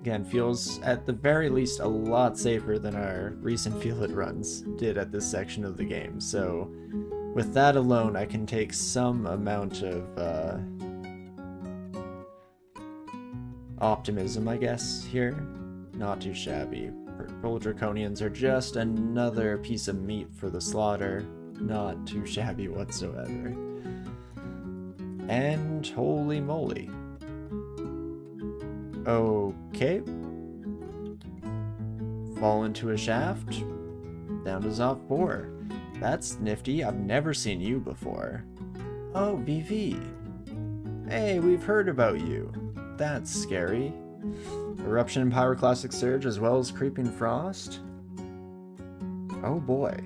Again, feels at the very least a lot safer than our recent Feel It runs did at this section of the game. So with that alone, I can take some amount of optimism, I guess, here. Not too shabby. Purple Draconians are just another piece of meat for the slaughter. Not too shabby whatsoever. And holy moly. Okay. Fall into a shaft. Down to Zot 4. That's nifty. I've never seen you before. Oh, BV. Hey, we've heard about you. That's scary. Eruption and Pyroclastic Surge as well as Creeping Frost. Oh boy.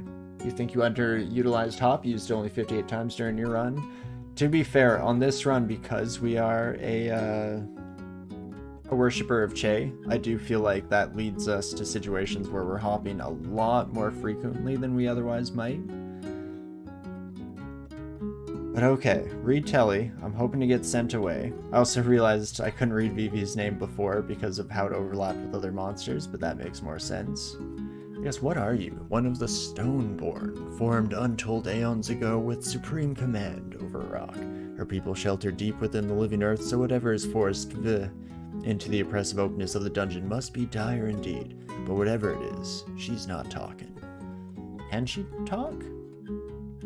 You think you underutilized Hop, used only 58 times during your run? To be fair, on this run, because we are a worshipper of Che, I do feel like that leads us to situations where we're hopping a lot more frequently than we otherwise might. But okay, read Telly. I'm hoping to get sent away. I also realized I couldn't read Vivi's name before because of how it overlapped with other monsters, but that makes more sense. I guess, what are you? One of the Stoneborn, formed untold aeons ago with supreme command over rock. Her people sheltered deep within the living earth, so whatever is forced into the oppressive openness of the dungeon must be dire indeed. But whatever it is, she's not talking. Can she talk?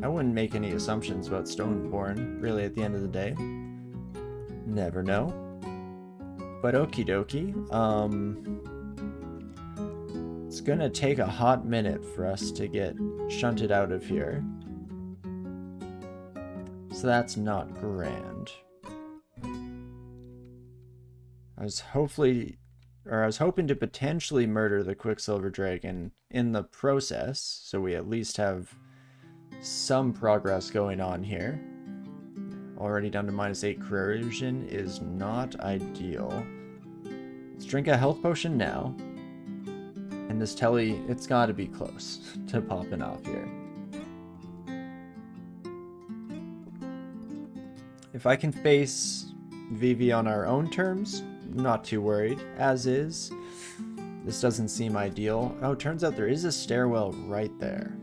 I wouldn't make any assumptions about Stoneborn, really, at the end of the day. Never know. But okie dokie, it's gonna take a hot minute for us to get shunted out of here. So that's not grand. I was hoping to potentially murder the Quicksilver Dragon in the process, so we at least have some progress going on here. Already down to -8 corrosion is not ideal. Let's drink a health potion now. And this Telly, it's gotta be close to popping off here. If I can face Vivi on our own terms, not too worried, as is. This doesn't seem ideal. Oh, turns out there is a stairwell right there.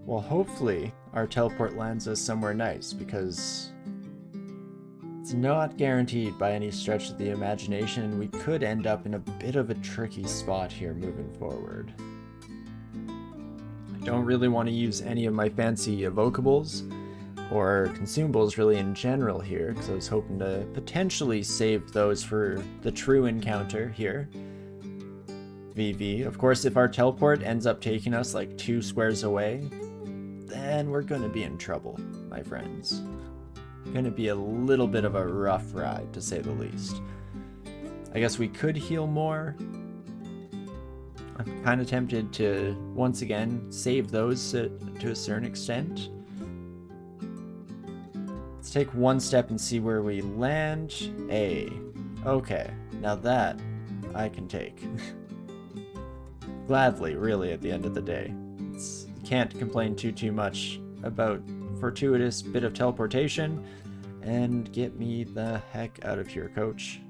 Well, hopefully our teleport lands us somewhere nice, because it's not guaranteed by any stretch of the imagination. We could end up in a bit of a tricky spot here moving forward. I don't really want to use any of my fancy evocables or consumables really in general here, because I was hoping to potentially save those for the true encounter here. VV. Of course, if our teleport ends up taking us like 2 squares away, then we're gonna be in trouble, my friends. Gonna be a little bit of a rough ride, to say the least. I guess we could heal more. I'm kind of tempted to, once again, save those to a certain extent. Let's take one step and see where we land. Okay, now that I can take. Gladly, really, at the end of the day. Can't complain too much about fortuitous bit of teleportation. And get me the heck out of here, coach.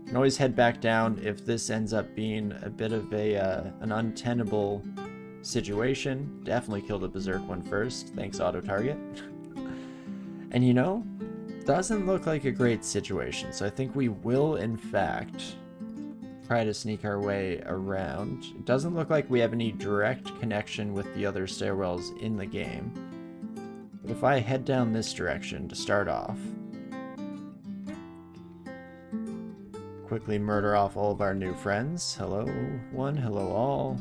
Can always head back down if this ends up being a bit of an untenable situation. Definitely kill the Berserk one first. Thanks, auto target. And you know, doesn't look like a great situation, so I think we will in fact try to sneak our way around. It doesn't look like we have any direct connection with the other stairwells in the game. But if I head down this direction to start off, quickly murder off all of our new friends. Hello one, hello all.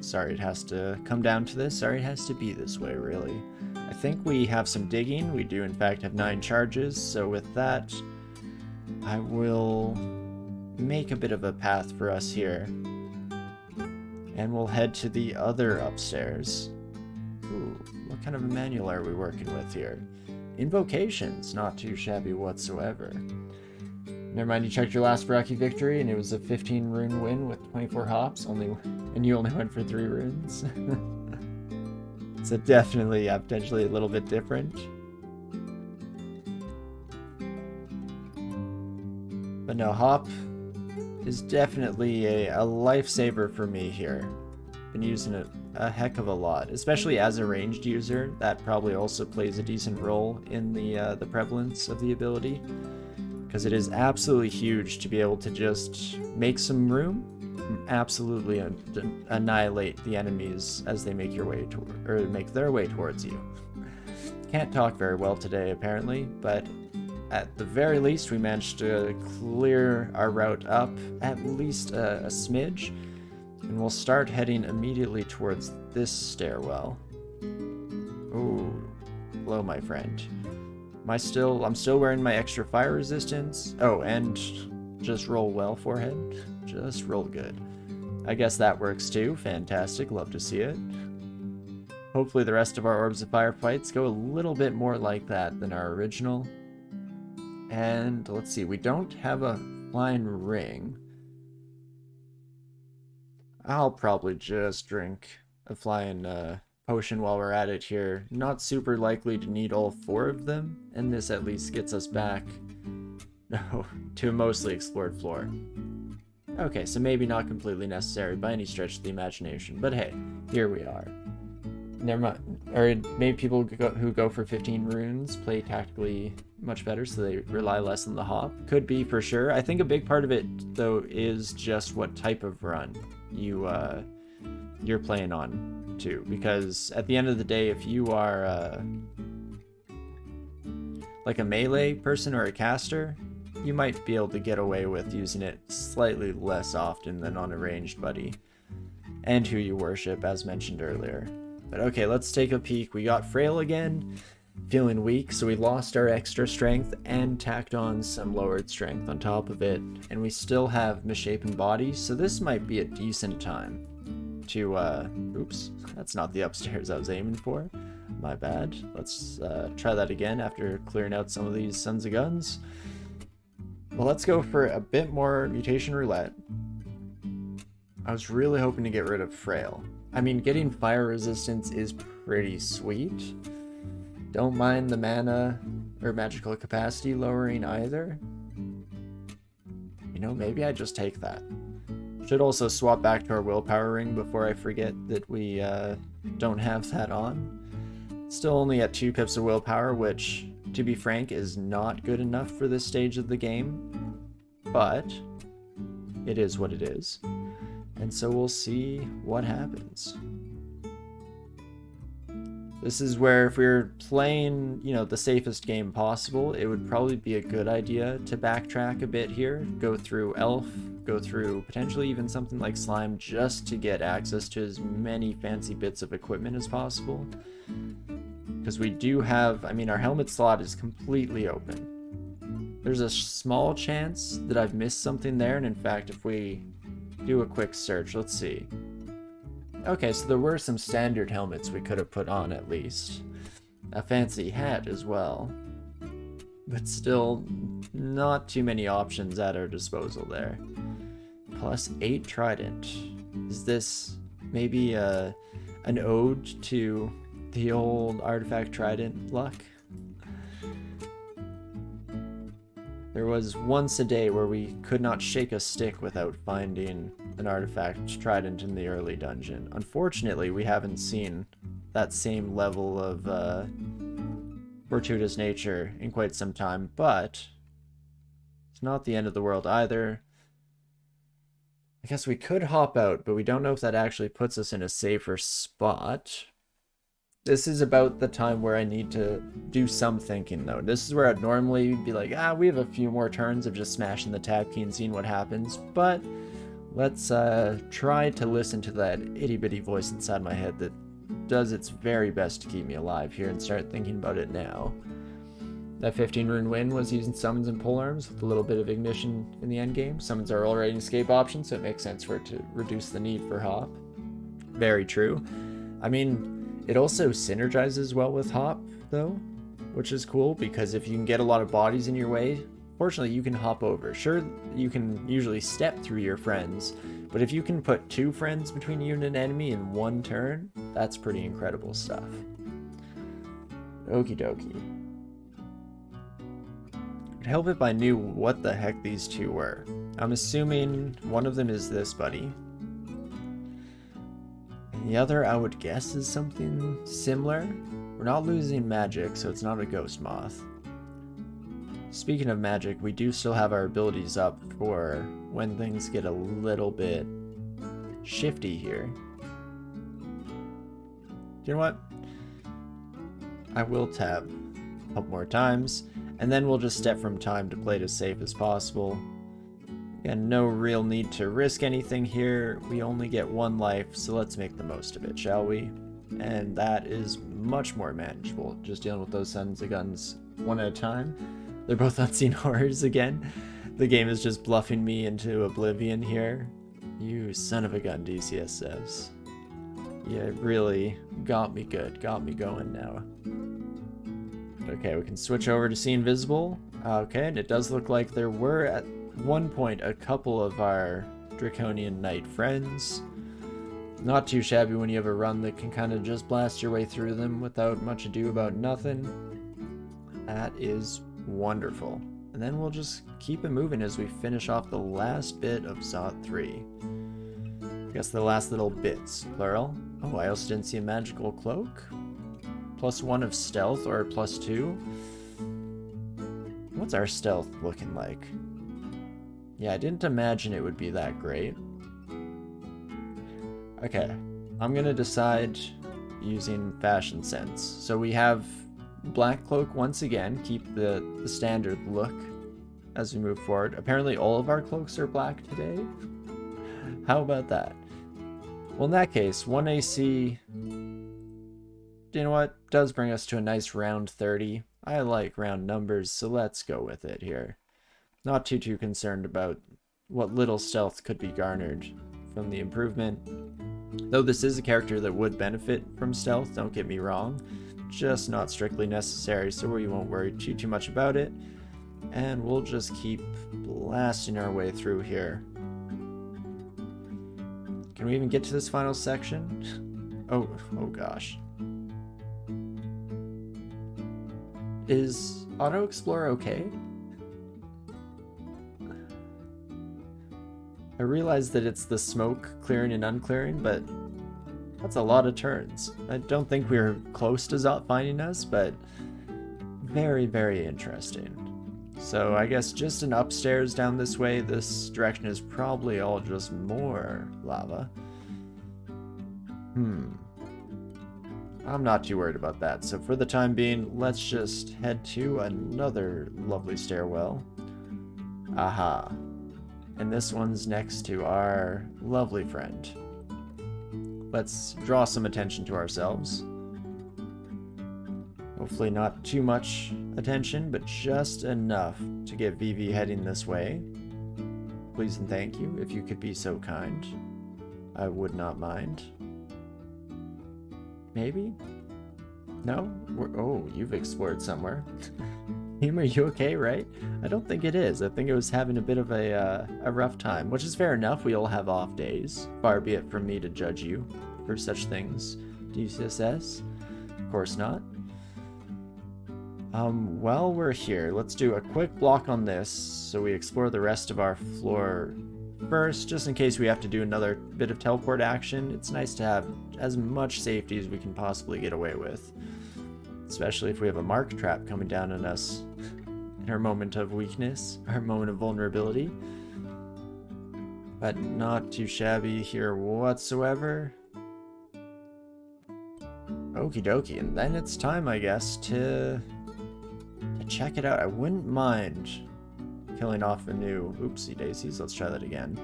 Sorry it has to come down to this. Sorry it has to be this way, really. I think we have some digging. We do in fact have 9 charges, so with that, I will make a bit of a path for us here. And we'll head to the other upstairs. Ooh, what kind of a manual are we working with here? Invocations, not too shabby whatsoever. Never mind, you checked your last Barachi victory and it was a 15 rune win with 24 hops, and you only went for 3 runes. So definitely, potentially a little bit different. But no, hop is definitely a lifesaver for me here. Been using it a heck of a lot, especially as a ranged user. That probably also plays a decent role in the prevalence of the ability, because it is absolutely huge to be able to just make some room, absolutely annihilate the enemies as they make make their way towards you. Can't talk very well today apparently, but at the very least we managed to clear our route up at least a smidge, and we'll start heading immediately towards this stairwell. Ooh, hello my friend. I'm still wearing my extra fire resistance. Oh, and just roll well, forehead. Just roll good. I guess that works too. Fantastic, love to see it. Hopefully the rest of our Orbs of Fire fights go a little bit more like that than our original. And let's see, we don't have a flying ring. I'll probably just drink a flying potion while we're at it here. Not super likely to need all 4 of them, and this at least gets us back to a mostly explored floor. Okay, so maybe not completely necessary by any stretch of the imagination, but hey, here we are. Never mind. Or maybe people who go for 15 runes play tactically much better, so they rely less on the hop. Could be for sure. I think a big part of it, though, is just what type of run you're playing on too, because at the end of the day, if you are like a melee person or a caster, you might be able to get away with using it slightly less often than on a ranged buddy, and who you worship, as mentioned earlier. But okay, let's take a peek. We got frail again, feeling weak, so we lost our extra strength and tacked on some lowered strength on top of it, and we still have misshapen body, so this might be a decent time to oops, that's not the upstairs I was aiming for, my bad. Let's try that again after clearing out some of these sons of guns. Well, let's go for a bit more mutation roulette. I was really hoping to get rid of frail. I mean, getting fire resistance is pretty sweet. Don't mind the mana or magical capacity lowering either. You know, maybe I just take that. Should also swap back to our willpower ring before I forget that we don't have that on. Still only at 2 pips of willpower, which, to be frank, is not good enough for this stage of the game. But it is what it is. And so we'll see what happens. This is where, if we were playing, you know, the safest game possible, it would probably be a good idea to backtrack a bit here, go through Elf, go through potentially even something like Slime, just to get access to as many fancy bits of equipment as possible. Because we do have, I mean, our helmet slot is completely open. There's a small chance that I've missed something there, and in fact, if we do a quick search, let's see. Okay, so there were some standard helmets we could have put on at least. A fancy hat as well. But still, not too many options at our disposal there. Plus 8 trident. Is this maybe an ode to the old artifact trident luck? There was once a day where we could not shake a stick without finding an artifact trident in the early dungeon. Unfortunately, we haven't seen that same level of fortuitous nature in quite some time, but it's not the end of the world either. I guess we could hop out, but we don't know if that actually puts us in a safer spot. This is about the time where I need to do some thinking, though. This is where I'd normally be like, we have a few more turns of just smashing the tab key and seeing what happens, but let's try to listen to that itty-bitty voice inside my head that does its very best to keep me alive here and start thinking about it now. That 15 rune win was using summons and polearms with a little bit of ignition in the endgame. Summons are already an escape option, so it makes sense for it to reduce the need for hop. Very true. I mean, it also synergizes well with hop, though, which is cool, because if you can get a lot of bodies in your way, fortunately you can hop over. Sure, you can usually step through your friends, but if you can put 2 friends between you and an enemy in 1 turn, that's pretty incredible stuff. Okie dokie. I'd help if I knew what the heck these two were. I'm assuming one of them is this buddy. And the other, I would guess, is something similar. We're not losing magic, so it's not a ghost moth. Speaking of magic, we do still have our abilities up for when things get a little bit shifty here. You know what? I will tab a couple more times, and then we'll just step from time to play it as safe as possible. Again, no real need to risk anything here. We only get one life, so let's make the most of it, shall we? And that is much more manageable, just dealing with those sons of guns one at a time. They're both unseen horrors again. The game is just bluffing me into oblivion here. You son of a gun, DCSS. Yeah, it really got me good, got me going now. Okay, we can switch over to see invisible. Okay, and it does look like there were at one point a couple of our Draconian Knight friends. Not too shabby when you have a run that can kind of just blast your way through them without much ado about nothing. That is wonderful. And then we'll just keep it moving as we finish off the last bit of Zot 3. I guess the last little bits, plural. Oh, I also didn't see a magical cloak. +1 of stealth or +2. What's our stealth looking like? Yeah, I didn't imagine it would be that great. Okay, I'm gonna decide using fashion sense. So we have black cloak once again, keep the standard look as we move forward. Apparently all of our cloaks are black today. How about that? Well, in that case, 1 AC, you know what, does bring us to a nice round 30. I like round numbers, so let's go with it here. Not too concerned about what little stealth could be garnered from the improvement. Though this is a character that would benefit from stealth, don't get me wrong. Just not strictly necessary, so we won't worry too much about it. And we'll just keep blasting our way through here. Can we even get to this final section? Oh gosh. Is Auto Explorer okay? I realize that it's the smoke clearing and unclearing, but that's a lot of turns. I don't think we're close to Zot finding us, but very interesting. So I guess just an upstairs down this way. This direction is probably all just more lava. I'm not too worried about that. So for the time being, let's just head to another lovely stairwell. Aha. And this one's next to our lovely friend. Let's draw some attention to ourselves. Hopefully not too much attention, but just enough to get Vivi heading this way. Please and thank you, if you could be so kind. I would not mind. Maybe? No? Oh, you've explored somewhere. Are you okay, right? I don't think it is. I think it was having a bit of a rough time, which is fair enough. We all have off days. Far be it from me to judge you for such things. DCSS? Of course not. While we're here, let's do a quick block on this so we explore the rest of our floor first, just in case we have to do another bit of teleport action. It's nice to have as much safety as we can possibly get away with. Especially if we have a mark trap coming down on us in our moment of weakness, our moment of vulnerability. But not too shabby here whatsoever. Okie dokie, and then it's time, I guess, to check it out. I wouldn't mind killing off a new... Oopsie daisies, let's try that again.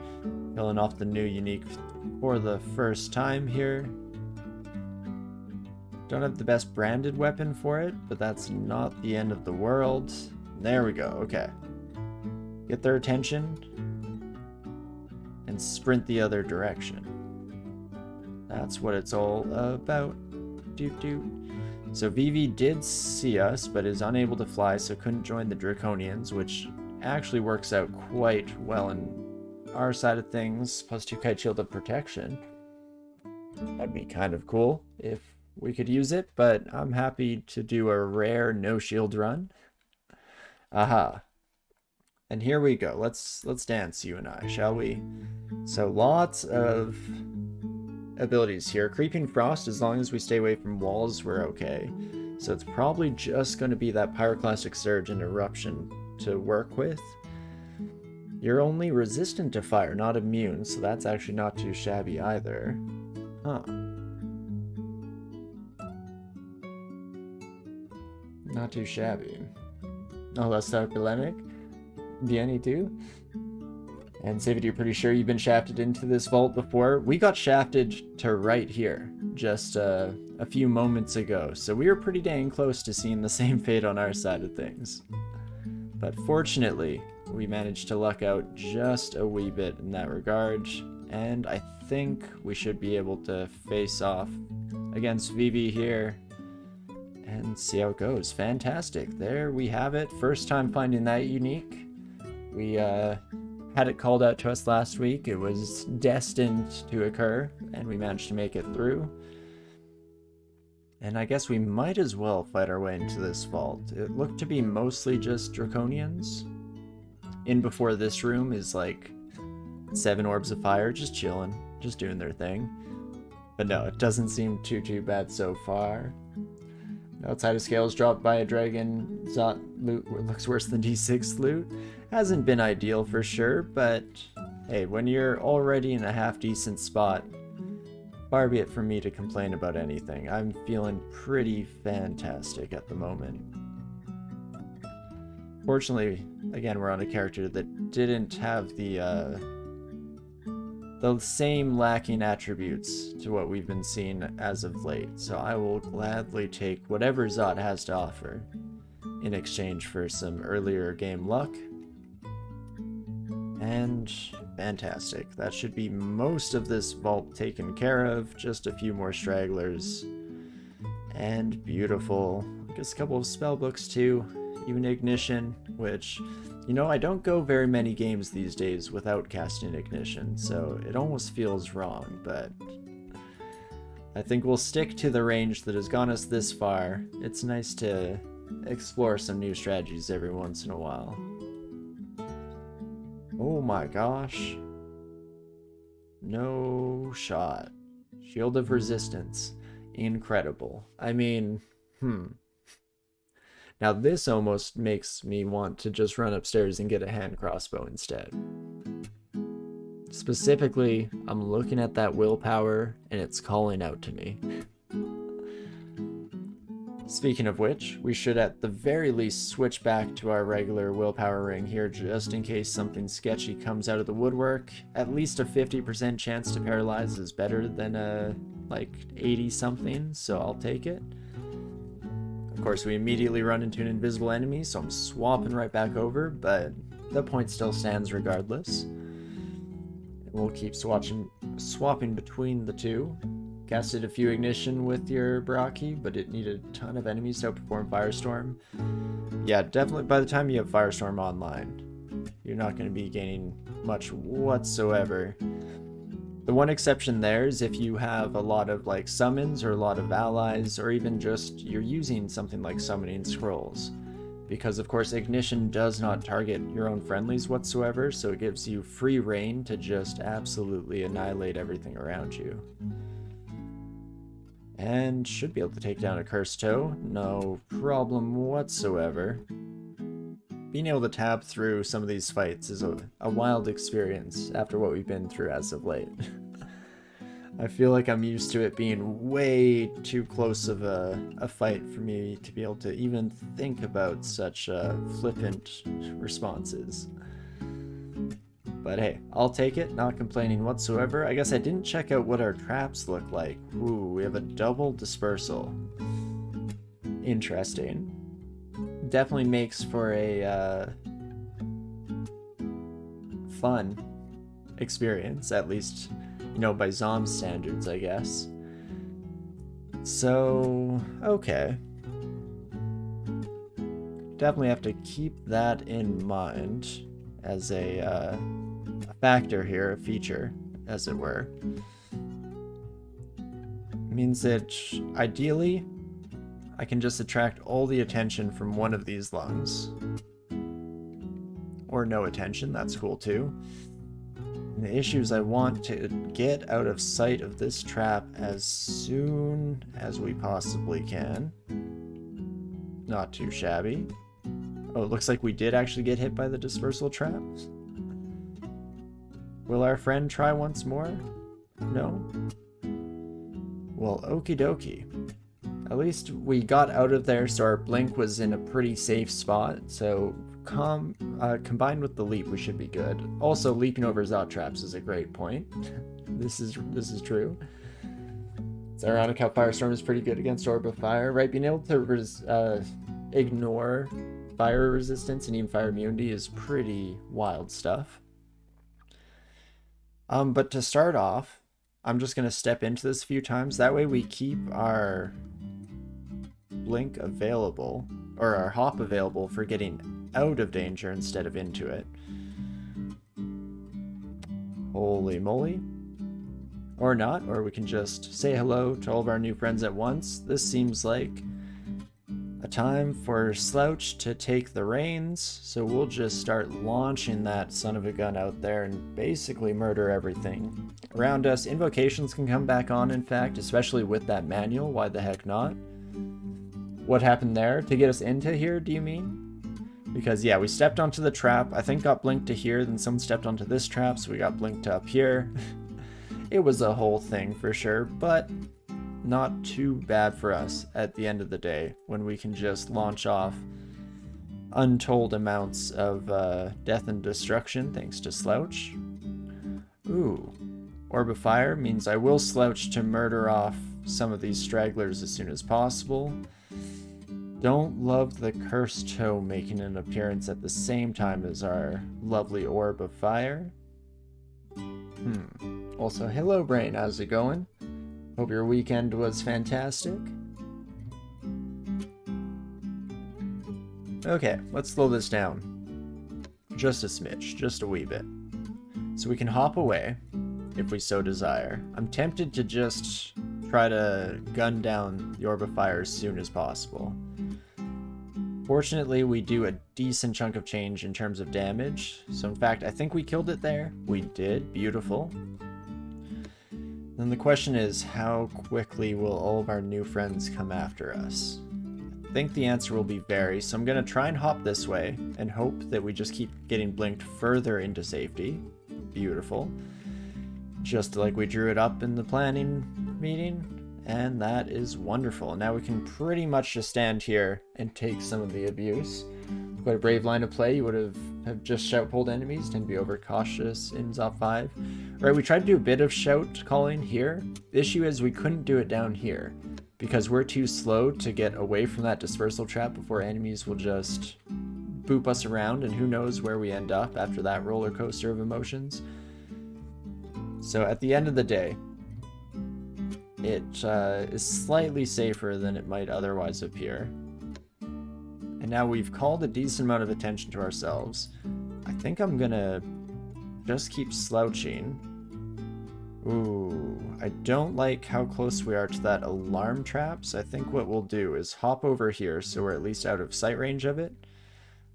Killing off the new unique for the first time here. Don't have the best branded weapon for it, but that's not the end of the world. There we go, okay. Get their attention and sprint the other direction. That's what it's all about. So Vivi did see us, but is unable to fly, so couldn't join the Draconians, which actually works out quite well in our side of things. +2 kite shield of protection. That'd be kind of cool if we could use it, but I'm happy to do a rare no shield run. Aha. And here we go. Let's dance, you and I, shall we? So lots of abilities here. Creeping Frost, as long as we stay away from walls, we're okay. So it's probably just going to be that Pyroclastic Surge and Eruption to work with. You're only resistant to fire, not immune, so that's actually not too shabby either. Huh. Not too shabby. Oh, let's start polemic. Bien, too. And Savit, you're pretty sure you've been shafted into this vault before? We got shafted to right here just a few moments ago, so we were pretty dang close to seeing the same fate on our side of things. But fortunately, we managed to luck out just a wee bit in that regard, and I think we should be able to face off against Vivi here and see how it goes. Fantastic. There we have it. First time finding that unique. We had it called out to us last week. It was destined to occur, and we managed to make it through. And I guess we might as well fight our way into this vault. It looked to be mostly just Draconians. In before this room is like 7 orbs of fire, just chilling, just doing their thing. But no, it doesn't seem too bad so far. Outside of scales dropped by a dragon, Zot loot looks worse than D6 loot. Hasn't been ideal for sure, but hey, when you're already in a half decent spot, far be it from me to complain about anything. I'm feeling pretty fantastic at the moment. Fortunately, again, we're on a character that didn't have the same lacking attributes to what we've been seeing as of late, so I will gladly take whatever Zot has to offer in exchange for some earlier game luck. And fantastic. That should be most of this vault taken care of, just a few more stragglers. And beautiful. I guess a couple of spell books too, even Ignition, which, you know, I don't go very many games these days without casting Ignition, so it almost feels wrong, but I think we'll stick to the range that has gone us this far. It's nice to explore some new strategies every once in a while. Oh my gosh. No shot. Shield of Resistance. Incredible. I mean, Now this almost makes me want to just run upstairs and get a hand crossbow instead. Specifically, I'm looking at that willpower and it's calling out to me. Speaking of which, we should at the very least switch back to our regular willpower ring here just in case something sketchy comes out of the woodwork. At least a 50% chance to paralyze is better than a like 80 something, so I'll take it. Of course, we immediately run into an invisible enemy, so I'm swapping right back over, but the point still stands regardless. We'll keep swapping between the two. Casted a few Ignition with your Barachi, but it needed a ton of enemies to outperform Firestorm. Yeah, definitely by the time you have Firestorm online, you're not going to be gaining much whatsoever. The one exception there is if you have a lot of like summons or a lot of allies, or even just you're using something like Summoning Scrolls. Because of course Ignition does not target your own friendlies whatsoever, so it gives you free reign to just absolutely annihilate everything around you. And should be able to take down a Cursed Toe, no problem whatsoever. Being able to tab through some of these fights is a wild experience after what we've been through as of late. I feel like I'm used to it being way too close of a fight for me to be able to even think about such flippant responses. But hey, I'll take it, not complaining whatsoever. I guess I didn't check out what our traps look like. Ooh, we have a double dispersal. Interesting. Definitely makes for a fun experience, at least, you know, by Zom standards, I guess. So, okay. Definitely have to keep that in mind as a factor here, a feature, as it were. Means that ideally I can just attract all the attention from one of these lungs. or no attention. That's cool too. And the issue is I want to get out of sight of this trap as soon as we possibly can. Not too shabby. Oh, it looks like we did actually get hit by the dispersal traps. Will our friend try once more? No? Well, okie dokie. At least we got out of there, so our blink was in a pretty safe spot. So combined with the leap, we should be good. Also, leaping over Zot traps is a great point. This is true. It's ironic how Firestorm is pretty good against Orb of Fire, right? Being able to ignore fire resistance and even fire immunity is pretty wild stuff. But to start off, I'm just going to step into this a few times. That way we keep our blink available, or our hop available for getting out of danger instead of into it. Holy moly. Or not, or we can just say hello to all of our new friends at once. This seems like a time for Slouch to take the reins, so we'll just start launching that son of a gun out there and basically murder everything around us. Invocations can come back on, in fact, especially with that manual. Why the heck not? What happened there? To get us into here, do you mean? Because, yeah, we stepped onto the trap. I think got blinked to here, then someone stepped onto this trap, so we got blinked up here. It was a whole thing for sure, but not too bad for us at the end of the day when we can just launch off untold amounts of death and destruction thanks to Slouch. Ooh. Orb of Fire means I will Slouch to murder off some of these stragglers as soon as possible. Don't love the Cursed Toe making an appearance at the same time as our lovely Orb of Fire. Also, hello Brain, how's it going? Hope your weekend was fantastic. Okay, let's slow this down. Just a smidge, just a wee bit. So we can hop away, if we so desire. I'm tempted to just try to gun down the Orb of Fire as soon as possible. Fortunately, we do a decent chunk of change in terms of damage. So in fact, I think we killed it there. We did, beautiful. Then the question is, how quickly will all of our new friends come after us? I think the answer will be vary, so I'm going to try and hop this way and hope that we just keep getting blinked further into safety. Beautiful. Just like we drew it up in the planning meeting, and that is wonderful. Now we can pretty much just stand here and take some of the abuse. Quite a brave line of play. You would have just shout pulled enemies, tend to be overcautious in Zot 5. Alright, we tried to do a bit of shout calling here. The issue is we couldn't do it down here because we're too slow to get away from that dispersal trap before enemies will just boop us around, and who knows where we end up after that roller coaster of emotions. So at the end of the day, it is slightly safer than it might otherwise appear. And now we've called a decent amount of attention to ourselves. I think I'm gonna just keep slouching. Ooh, I don't like how close we are to that alarm trap, so I think what we'll do is hop over here so we're at least out of sight range of it.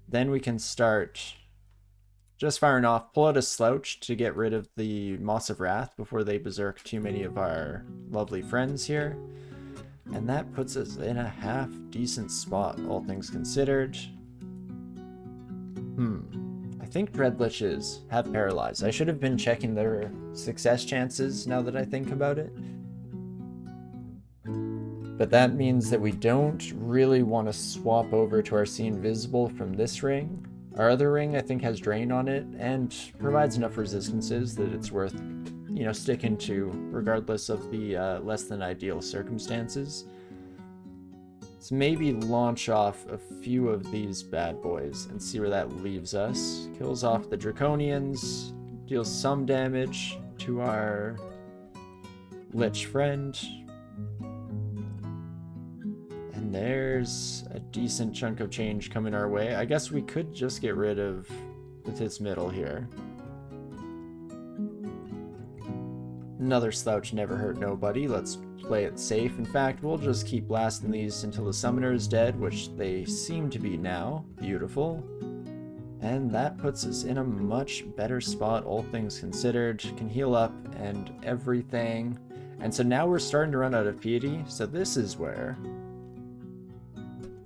Then we can start just firing off, pull out a Slouch to get rid of the Moss of Wrath before they berserk too many of our lovely friends here. And that puts us in a half-decent spot, all things considered. I think Dreadliches have Paralyzed. I should have been checking their success chances now that I think about it. But that means that we don't really want to swap over to our See Invisible from this ring. Our other ring, I think, has Drain on it and provides enough resistances that it's worth, you know, sticking to regardless of the less than ideal circumstances. So maybe launch off a few of these bad boys and see where that leaves us. Kills off the Draconians, deals some damage to our Lich friend. And there's a decent chunk of change coming our way. I guess we could just get rid of this middle here. Another Slouch never hurt nobody. Let's play it safe. In fact, we'll just keep blasting these until the summoner is dead, which they seem to be now. Beautiful. And that puts us in a much better spot, all things considered. Can heal up and everything. And so now we're starting to run out of piety, so this is where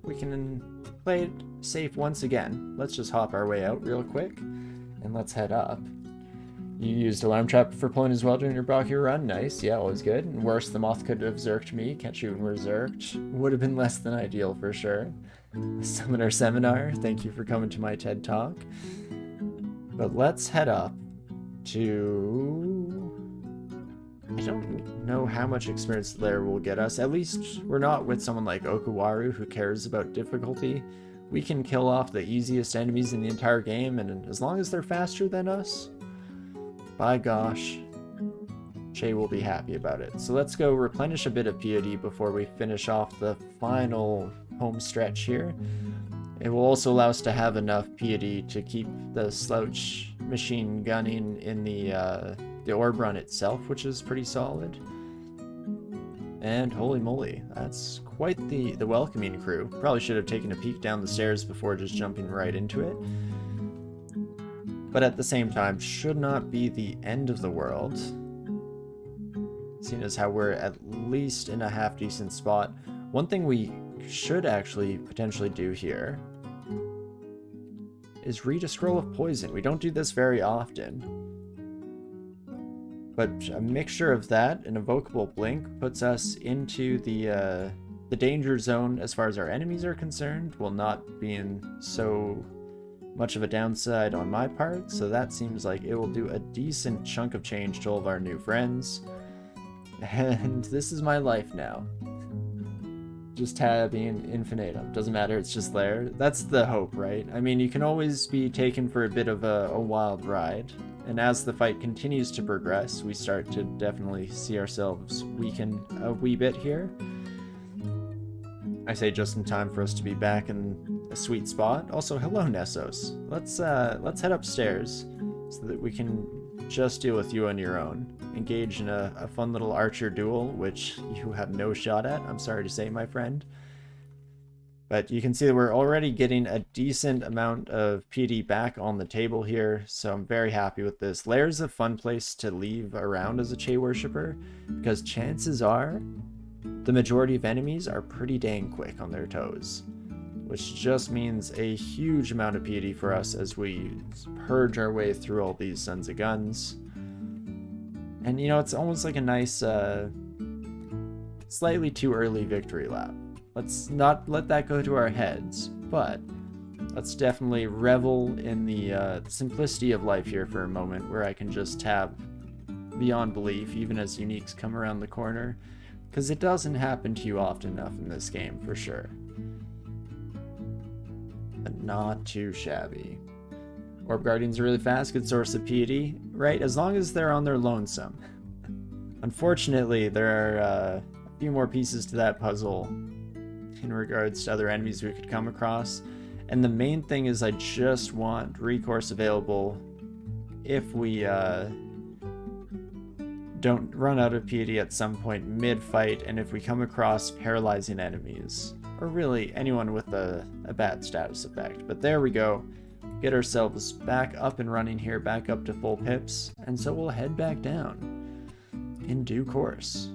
we can play it safe once again. Let's just hop our way out real quick, and let's head up. You used Alarm Trap for pulling as well during your Barachi run. Nice, yeah, always good. And worse, the Moth could have zerked me. Can't shoot when we're zerked. Would have been less than ideal for sure. Summoner Seminar, thank you for coming to my TED Talk. But let's head up to... I don't know how much experience the lair will get us. At least we're not with someone like Okuwaru who cares about difficulty. We can kill off the easiest enemies in the entire game, and as long as they're faster than us, by gosh, Shay will be happy about it. So let's go replenish a bit of piety before we finish off the final home stretch here. It will also allow us to have enough piety to keep the slouch machine gunning in the orb run itself, which is pretty solid. And holy moly, that's quite the welcoming crew. Probably should have taken a peek down the stairs before just jumping right into it. But at the same time, should not be the end of the world, seeing as how we're at least in a half-decent spot. One thing we should actually potentially do here is read a scroll of poison. We don't do this very often, but a mixture of that and Evocable Blink puts us into the danger zone as far as our enemies are concerned, while not being so much of a downside on my part. So that seems like it will do a decent chunk of change to all of our new friends. And this is my life now. Just tabbing infinitum. Doesn't matter, it's just there. That's the hope, right? I mean, you can always be taken for a bit of a wild ride. And as the fight continues to progress, we start to definitely see ourselves weaken a wee bit here. I say just in time for us to be back in a sweet spot. Also, hello Nessos. Let's head upstairs so that we can just deal with you on your own. Engage in a fun little archer duel, which you have no shot at, I'm sorry to say, my friend. But you can see that we're already getting a decent amount of PD back on the table here, so I'm very happy with this. Lair's a fun place to leave around as a Che worshipper, because chances are the majority of enemies are pretty dang quick on their toes, which just means a huge amount of piety for us as we purge our way through all these sons of guns. And you know, it's almost like a nice, slightly too early victory lap. Let's not let that go to our heads, but let's definitely revel in the simplicity of life here for a moment, where I can just tab beyond belief, even as uniques come around the corner, because it doesn't happen to you often enough in this game, for sure. But not too shabby. Orb Guardians are really fast, good source of piety, right? As long as they're on their lonesome. Unfortunately, there are a few more pieces to that puzzle in regards to other enemies we could come across. And the main thing is I just want recourse available if we don't run out of piety at some point mid-fight, and if we come across paralyzing enemies, or really anyone with a bad status effect. But there we go. Get ourselves back up and running here, back up to full pips, and so we'll head back down in due course.